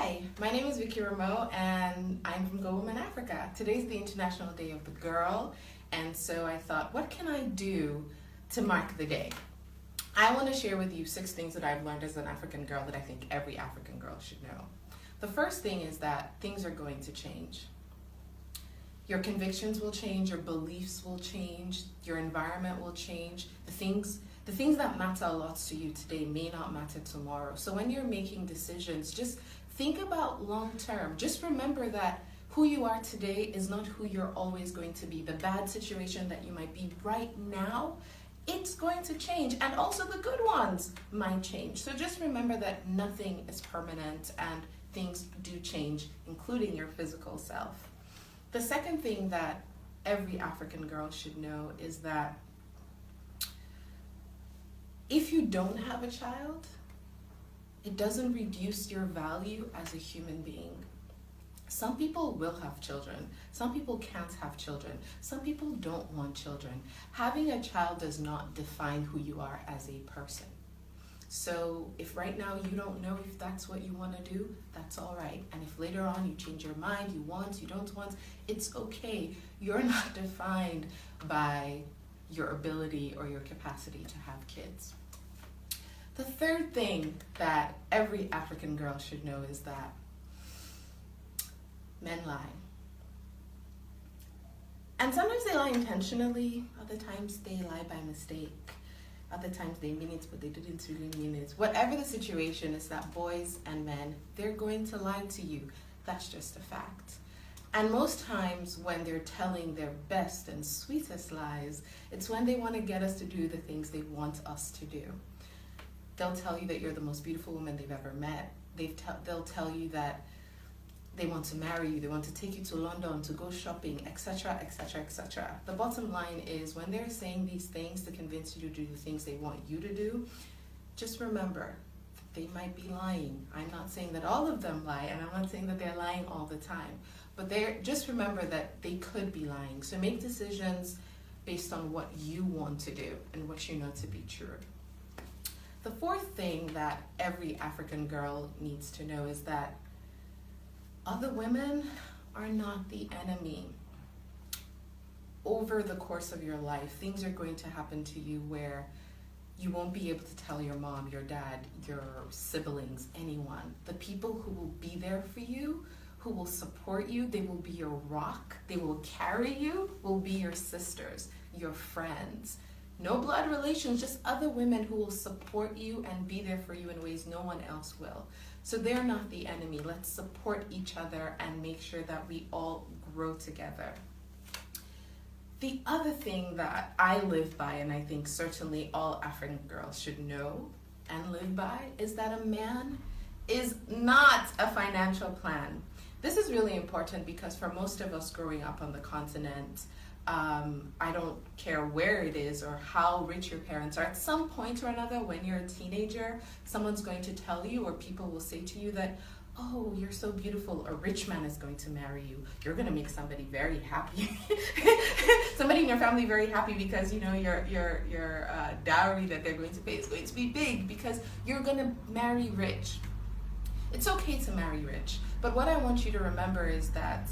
Hi, my name is Vicky Rameau and I'm from Go Women Africa. Today's the International Day of the Girl, and so I thought, what can I do to mark the day? I want to share with you 6 things that I've learned as an African girl that I think every African girl should know. The first thing is that things are going to change. Your convictions will change, your beliefs will change, your environment will change. The things that matter a lot to you today may not matter tomorrow. So when you're making decisions, just think about long term. Just remember that who you are today is not who you're always going to be. The bad situation that you might be right now, it's going to change. And also the good ones might change. So just remember that nothing is permanent and things do change, including your physical self. The second thing that every African girl should know is that if you don't have a child, it doesn't reduce your value as a human being. Some people will have children. Some people can't have children. Some people don't want children. Having a child does not define who you are as a person. So if right now you don't know if that's what you want to do, that's all right. And if later on you change your mind, you want, you don't want, it's okay. You're not defined by your ability or your capacity to have kids. The third thing that every African girl should know is that men lie. And sometimes they lie intentionally, other times they lie by mistake. Other times they mean it, but they didn't really mean it. Whatever the situation is, that boys and men, they're going to lie to you. That's just a fact. And most times when they're telling their best and sweetest lies, it's when they want to get us to do the things they want us to do. They'll tell you that you're the most beautiful woman they've ever met. They'll tell you that they want to marry you, they want to take you to London to go shopping, etc., etc., etc. The bottom line is when they're saying these things to convince you to do the things they want you to do, just remember, they might be lying. I'm not saying that all of them lie, and I'm not saying that they're lying all the time, but just remember that they could be lying. So make decisions based on what you want to do and what you know to be true. The fourth thing that every African girl needs to know is that other women are not the enemy. Over the course of your life, things are going to happen to you where you won't be able to tell your mom, your dad, your siblings, anyone. The people who will be there for you, who will support you, they will be your rock, they will carry you, will be your sisters, your friends. No blood relations, just other women who will support you and be there for you in ways no one else will. So they're not the enemy. Let's support each other and make sure that we all grow together. The other thing that I live by, and I think certainly all African girls should know and live by, is that a man is not a financial plan. This is really important because for most of us growing up on the continent, I don't care where it is or how rich your parents are. At some point or another, when you're a teenager, someone's going to tell you, or people will say to you that, oh, you're so beautiful, a rich man is going to marry you. You're going to make somebody very happy. Somebody in your family very happy because, you know, your dowry that they're going to pay is going to be big because you're going to marry rich. It's okay to marry rich, but what I want you to remember is that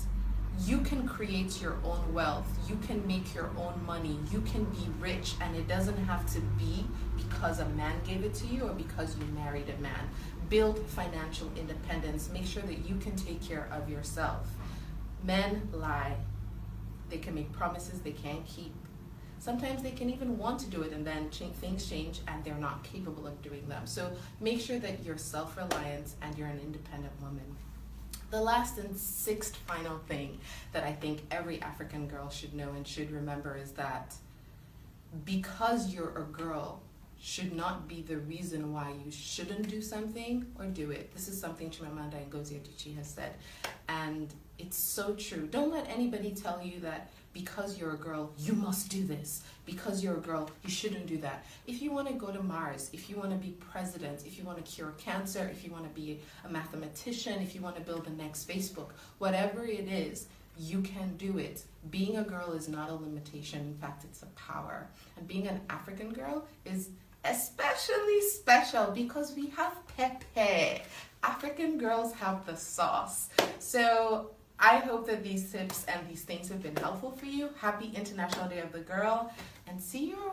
you can create your own wealth, you can make your own money, you can be rich, and it doesn't have to be because a man gave it to you or because you married a man. Build financial independence, make sure that you can take care of yourself. Men lie. They can make promises they can't keep. Sometimes they can even want to do it and then things change and they're not capable of doing them. So make sure that you're self-reliant and you're an independent woman. The last and sixth final thing that I think every African girl should know and should remember is that because you're a girl should not be the reason why you shouldn't do something or do it. This is something Chimamanda Ngozi Adichie has said, and it's so true. Don't let anybody tell you that because you're a girl, you must do this. Because you're a girl, you shouldn't do that. If you want to go to Mars, if you want to be president, if you want to cure cancer, if you want to be a mathematician, if you want to build the next Facebook, whatever it is, you can do it. Being a girl is not a limitation. In fact, it's a power. And being an African girl is especially special because we have Pepe. African girls have the sauce. So I hope that these tips and these things have been helpful for you. Happy International Day of the Girl, and see you around.